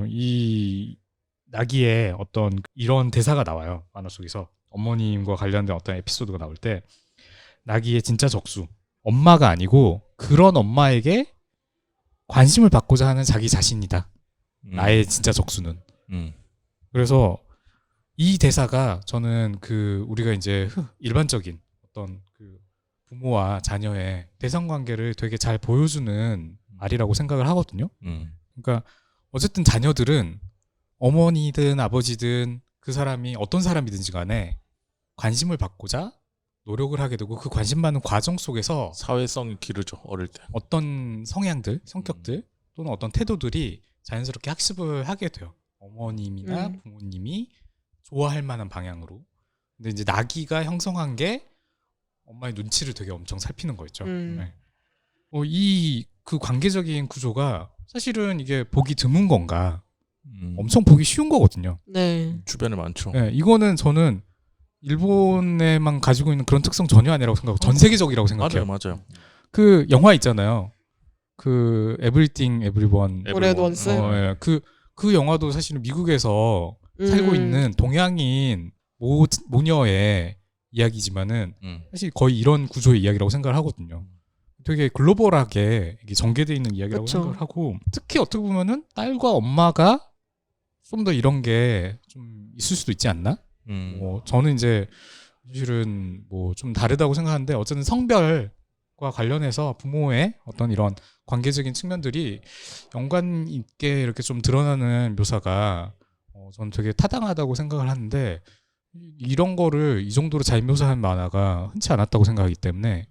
이 나기의 어떤 이런 대사가 나와요. 만화 속에서 어머님과 관련된 어떤 에피소드가 나올 때 나기의 진짜 적수 엄마가 아니고 그런 엄마에게 관심을 받고자 하는 자기 자신이다. 나의 진짜 적수는. 그래서 이 대사가 저는 그 우리가 이제 일반적인 어떤 그 부모와 자녀의 대상 관계를 되게 잘 보여주는 말이라고 생각을 하거든요. 그러니까 어쨌든 자녀들은 어머니든 아버지든 그 사람이 어떤 사람이든지 간에 관심을 받고자 노력을 하게 되고 그 관심 받는 과정 속에서 사회성이 기르죠. 어릴 때. 어떤 성향들, 성격들 또는 어떤 태도들이 자연스럽게 학습을 하게 돼요. 어머님이나 부모님이 좋아할 만한 방향으로. 근데 이제 나기가 형성한 게 엄마의 눈치를 되게 엄청 살피는 거였죠. 네. 이 그 관계적인 구조가 사실은 이게 보기 드문 건가? 엄청 보기 쉬운 거거든요. 네. 주변에 많죠. 네, 이거는 저는 일본에만 가지고 있는 그런 특성 전혀 아니라고 생각하고 전 세계적이라고 생각해요. 맞아요. 그 영화 있잖아요. 그 Everything Everyone. All at Once. 예. 그 영화도 사실은 미국에서 살고 있는 동양인 모녀의 이야기지만은 사실 거의 이런 구조의 이야기라고 생각을 하거든요. 되게 글로벌하게 이게 전개되어 있는 이야기라고 그쵸. 생각을 하고 특히 어떻게 보면은 딸과 엄마가 좀 더 이런 게 좀 있을 수도 있지 않나? 저는 이제 사실은 뭐 좀 다르다고 생각하는데 어쨌든 성별과 관련해서 부모의 어떤 이런 관계적인 측면들이 연관 있게 이렇게 좀 드러나는 묘사가 저는 되게 타당하다고 생각을 하는데 이런 거를 이 정도로 잘 묘사한 만화가 흔치 않았다고 생각하기 때문에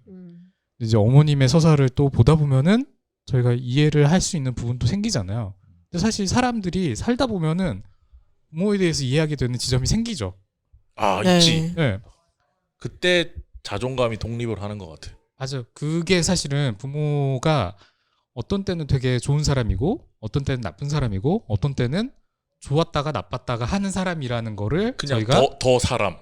이제 어머님의 서사를 또 보다 보면은 저희가 이해를 할 수 있는 부분도 생기잖아요. 근데 사실 사람들이 살다 보면은 부모에 대해서 이해하게 되는 지점이 생기죠. 아, 네. 있지. 네. 그때 자존감이 독립을 하는 것 같아. 맞아요. 그게 사실은 부모가 어떤 때는 되게 좋은 사람이고 어떤 때는 나쁜 사람이고 어떤 때는 좋았다가 나빴다가 하는 사람이라는 거를 그냥 저희가 더 사람.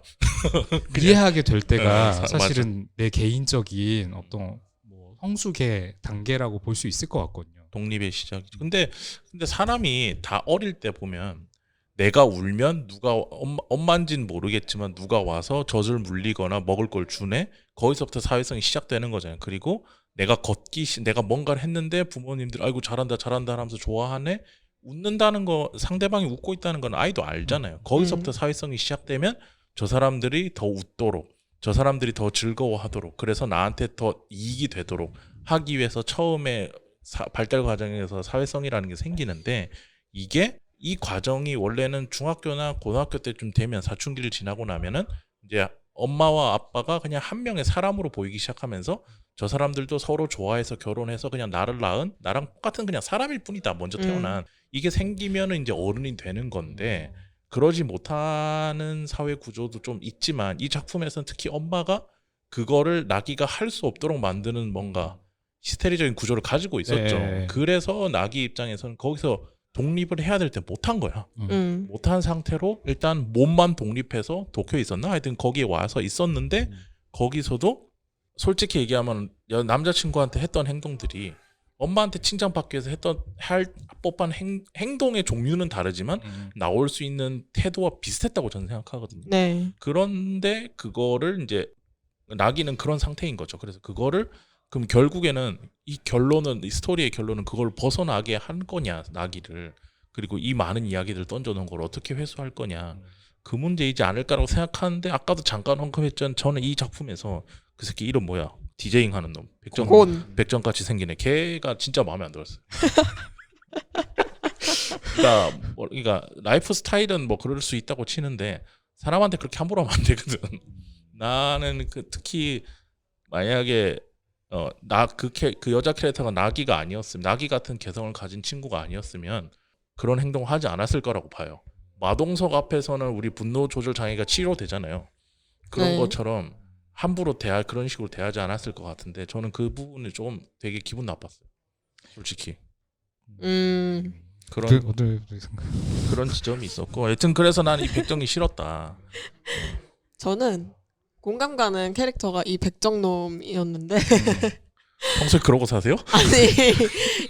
이해하게 될 때가 네, 사실은 내 개인적인 어떤 뭐 성숙의 단계라고 볼 수 있을 것 같거든요. 독립의 시작이죠. 근데 사람이 다 어릴 때 보면 내가 울면 누가 엄마인지는 모르겠지만 누가 와서 젖을 물리거나 먹을 걸 주네. 거기서부터 사회성이 시작되는 거잖아요. 그리고 내가 내가 뭔가를 했는데 부모님들 아이고 잘한다 하면서 좋아하네. 웃는다는 거, 상대방이 웃고 있다는 건 아이도 알잖아요. 거기서부터 사회성이 시작되면 저 사람들이 더 웃도록, 저 사람들이 더 즐거워하도록, 그래서 나한테 더 이익이 되도록 하기 위해서 처음에 발달 과정에서 사회성이라는 게 생기는데, 이게 이 과정이 원래는 중학교나 고등학교 때쯤 되면 사춘기를 지나고 나면은 이제 엄마와 아빠가 그냥 한 명의 사람으로 보이기 시작하면서 저 사람들도 서로 좋아해서 결혼해서 그냥 나를 낳은 나랑 똑같은 그냥 사람일 뿐이다. 먼저 태어난. 이게 생기면은 이제 어른이 되는 건데, 그러지 못하는 사회 구조도 좀 있지만 이 작품에서는 특히 엄마가 그거를 나기가 할 수 없도록 만드는 뭔가 히스테리적인 구조를 가지고 있었죠. 네. 그래서 나기 입장에서는 거기서 독립을 해야 될 때 못한 거야. 못한 상태로 일단 몸만 독립해서 도쿄에 있었나? 하여튼 거기에 와서 있었는데 거기서도 솔직히 얘기하면 남자친구한테 했던 행동들이 엄마한테 칭찬받기 위해서 할 법한 행동의 종류는 다르지만 나올 수 있는 태도와 비슷했다고 저는 생각하거든요. 네. 그런데 그거를 이제 나기는 그런 상태인 거죠. 그래서 그거를 그럼 결국에는 이 스토리의 결론은 그걸 벗어나게 한 거냐, 나기를. 그리고 이 많은 이야기들 던져놓은 걸 어떻게 회수할 거냐. 그 문제이지 않을까라고 생각하는데, 아까도 잠깐 언급했지만 저는 이 작품에서 그 새끼 이름 뭐야? 디제잉 하는 놈. 백정같이 생긴 애. 걔가 진짜 마음에 안 들었어요. 그러니까 라이프 스타일은 뭐 그럴 수 있다고 치는데 사람한테 그렇게 함부로 하면 안 되거든. 나는 특히 만약에 그 여자 캐릭터가 나기가 아니었으면, 나기 같은 개성을 가진 친구가 아니었으면 그런 행동을 하지 않았을 거라고 봐요. 마동석 앞에서는 우리 분노 조절 장애가 치료되잖아요. 그런 네. 것처럼 함부로 그런 식으로 대하지 않았을 것 같은데, 저는 그 부분이 좀 되게 기분 나빴어요. 솔직히. 그런 지점이 있었고, 여튼 그래서 난 이 백정이 싫었다. 저는 공감 가는 캐릭터가 이 백정놈이었는데 평소에 그러고 사세요? 아니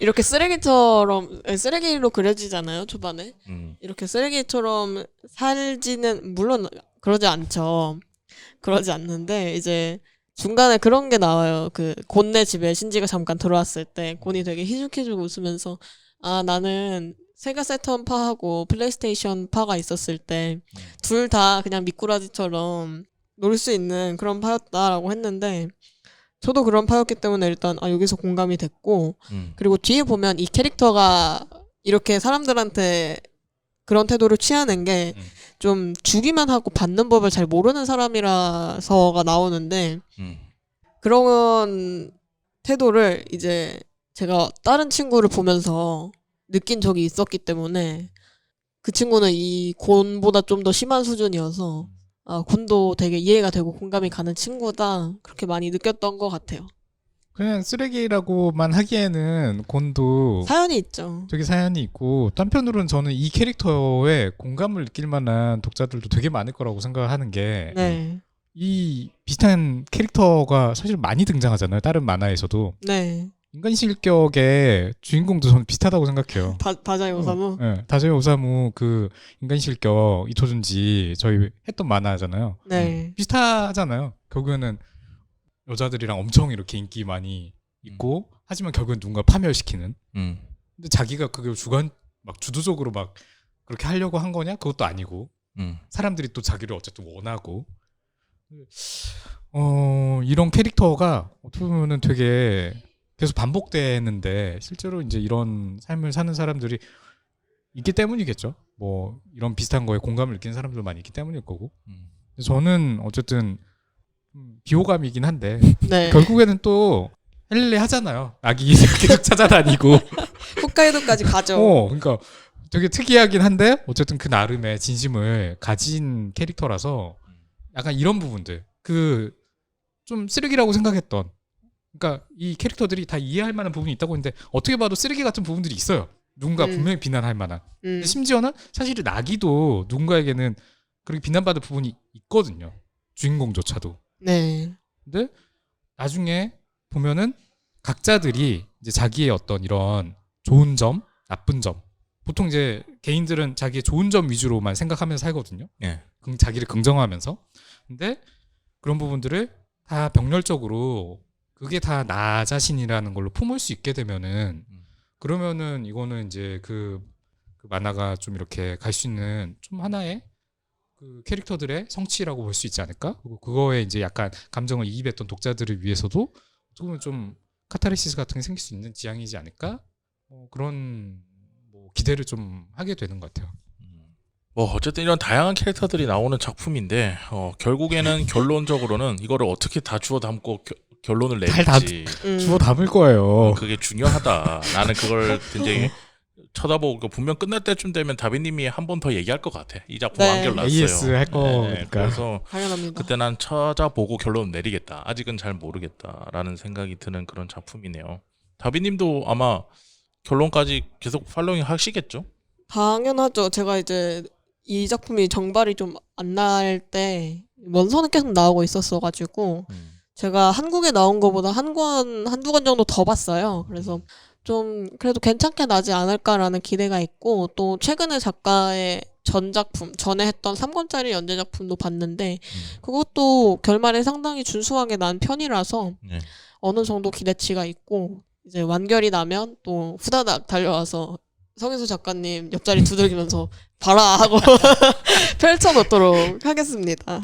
이렇게 쓰레기로 그려지잖아요, 초반에. 이렇게 쓰레기처럼 살지는 물론 그러지 않죠. 그러지 않는데 이제 중간에 그런 게 나와요. 그 곤네 집에 신지가 잠깐 들어왔을 때 곤이 되게 희죽희죽 웃으면서 아 나는 세가 세턴파하고 플레이스테이션 파가 있었을 때 둘 다 그냥 미꾸라지처럼 놀 수 있는 그런 파였다라고 했는데 저도 그런 파였기 때문에 일단 아 여기서 공감이 됐고 그리고 뒤에 보면 이 캐릭터가 이렇게 사람들한테 그런 태도를 취하는 게 좀 주기만 하고 받는 법을 잘 모르는 사람이라서가 나오는데 그런 태도를 이제 제가 다른 친구를 보면서 느낀 적이 있었기 때문에 그 친구는 이 곤보다 좀 더 심한 수준이어서 아, 곤도 되게 이해가 되고 공감이 가는 친구다 그렇게 많이 느꼈던 것 같아요. 그냥 쓰레기라고만 하기에는 곤도 사연이 있죠. 되게 사연이 있고 또 한편으로는 저는 이 캐릭터에 공감을 느낄 만한 독자들도 되게 많을 거라고 생각을 하는 게 네. 이 비슷한 캐릭터가 사실 많이 등장하잖아요. 다른 만화에서도. 네. 인간 실격의 주인공도 저는 비슷하다고 생각해요. 다자이 오사무. 네, 다자이 오사무 그 인간 실격 이토준지 저희 했던 만화잖아요. 네. 비슷하잖아요. 결국에는 여자들이랑 엄청 이렇게 인기 많이 있고 하지만 결국엔 누군가 파멸시키는. 근데 자기가 그걸 막 주도적으로 막 그렇게 하려고 한 거냐? 그것도 아니고 사람들이 또 자기를 어쨌든 원하고 이런 캐릭터가 어떻게 보면은 되게 계속 반복되는데 실제로 이제 이런 삶을 사는 사람들이 있기 때문이겠죠. 뭐 이런 비슷한 거에 공감을 느끼는 사람들 많이 있기 때문일 거고. 저는 어쨌든 비호감이긴 한데 네. 결국에는 또 헬레 하잖아요. 아기 계속 찾아다니고. 홋카이도까지 가죠. 그러니까 되게 특이하긴 한데 어쨌든 그 나름의 진심을 가진 캐릭터라서 약간 이런 부분들 그 좀 쓰레기라고 생각했던 그러니까 이 캐릭터들이 다 이해할 만한 부분이 있다고 했는데 어떻게 봐도 쓰레기 같은 부분들이 있어요. 누군가 분명히 비난할 만한. 근데 심지어는 사실은 나기도 누군가에게는 그렇게 비난받을 부분이 있거든요. 주인공조차도. 네. 근데 나중에 보면은 각자들이 이제 자기의 어떤 이런 좋은 점, 나쁜 점. 보통 이제 개인들은 자기의 좋은 점 위주로만 생각하면서 살거든요. 예. 자기를 긍정하면서. 근데 그런 부분들을 다 병렬적으로 그게 다 나 자신이라는 걸로 품을 수 있게 되면은 그러면은 이거는 이제 그 만화가 좀 이렇게 갈 수 있는 좀 하나의 그 캐릭터들의 성취라고 볼 수 있지 않을까? 그리고 그거에 이제 약간 감정을 이입했던 독자들을 위해서도 조금 좀 카타르시스 같은 게 생길 수 있는 지향이지 않을까? 그런 뭐 기대를 좀 하게 되는 것 같아요. 뭐 어쨌든 이런 다양한 캐릭터들이 나오는 작품인데 결국에는 결론적으로는 이거를 어떻게 다 주워 담고 결론을 내릴지 주워 담을 거예요. 그게 중요하다. 나는 그걸 굉장히 쳐다보고 분명 끝날 때쯤 되면 다비님이 한 번 더 얘기할 것 같아. 이 작품 네. 완결 났어요. AS 할 거니까. 그래서 당연합니다. 그때 난 찾아보고 결론 내리겠다. 아직은 잘 모르겠다라는 생각이 드는 그런 작품이네요. 다비님도 아마 결론까지 계속 팔로잉 하시겠죠? 당연하죠. 제가 이제 이 작품이 정발이 좀 안 날 때 원서는 계속 나오고 있었어가지고 제가 한국에 나온 거보다 한두 권 정도 더 봤어요. 그래서 좀 그래도 괜찮게 나지 않을까라는 기대가 있고 또 최근에 작가의 전작품 전에 했던 3권짜리 연재 작품도 봤는데 그것도 결말에 상당히 준수하게 난 편이라서 어느 정도 기대치가 있고 이제 완결이 나면 또 후다닥 달려와서 성인수 작가님 옆자리 두들기면서 봐라 하고 펼쳐놓도록 하겠습니다.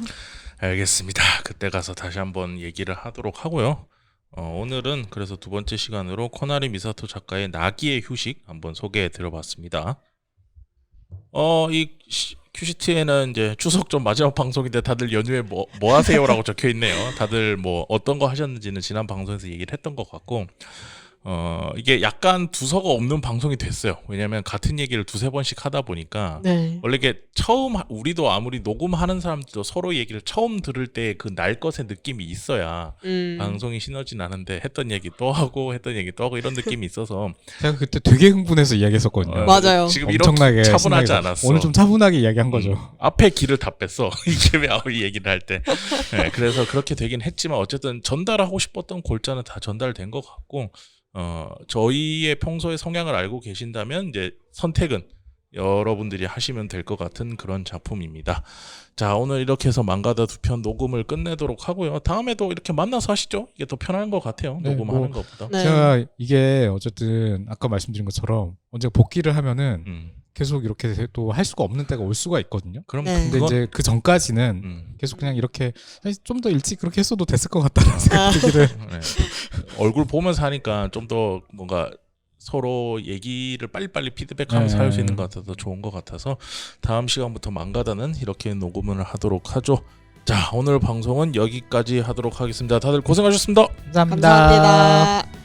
알겠습니다. 그때 가서 다시 한번 얘기를 하도록 하고요. 오늘은 그래서 두 번째 시간으로 코나리 미사토 작가의 나기의 휴식 한번 소개해 드려봤습니다. 이 큐시트에는 이제 추석 전 마지막 방송인데 다들 연휴에 뭐 하세요라고 적혀 있네요. 다들 뭐 어떤 거 하셨는지는 지난 방송에서 얘기를 했던 것 같고 이게 약간 두서가 없는 방송이 됐어요. 왜냐면 같은 얘기를 두세 번씩 하다 보니까 네. 원래 이게 처음 우리도 아무리 녹음하는 사람들도 서로 얘기를 처음 들을 때 그 날 것의 느낌이 있어야 방송이 시너지 나는데 했던 얘기 또 하고 이런 느낌이 있어서 제가 그때 되게 흥분해서 이야기했었거든요. 맞아요. 지금 엄청나게 이렇게 차분하지 신나게 않았어. 오늘 좀 차분하게 이야기한 거죠. 앞에 길을 다 뺐어. 이게 왜 이 얘기를 할 때. 네, 그래서 그렇게 되긴 했지만 어쨌든 전달하고 싶었던 골자는 다 전달된 것 같고 저희의 평소의 성향을 알고 계신다면 이제 선택은 여러분들이 하시면 될 것 같은 그런 작품입니다. 자, 오늘 이렇게 해서 망가다 2편 녹음을 끝내도록 하고요. 다음에도 이렇게 만나서 하시죠. 이게 더 편한 것 같아요. 네, 녹음하는 것보다. 네. 제가 이게 어쨌든 아까 말씀드린 것처럼 언제 복귀를 하면은 계속 이렇게 또 할 수가 없는 때가 올 수가 있거든요. 그럼 네. 근데 이제 그 전까지는 계속 그냥 이렇게 좀 더 일찍 그렇게 했어도 됐을 것 같다는 생각이 들기를. 네. 얼굴 보면서 하니까 좀 더 뭔가 서로 얘기를 빨리빨리 피드백하면서 네. 할 수 있는 것 같아서 좋은 것 같아서 다음 시간부터 망가다는 이렇게 녹음을 하도록 하죠. 자, 오늘 방송은 여기까지 하도록 하겠습니다. 다들 고생하셨습니다. 감사합니다. 감사합니다.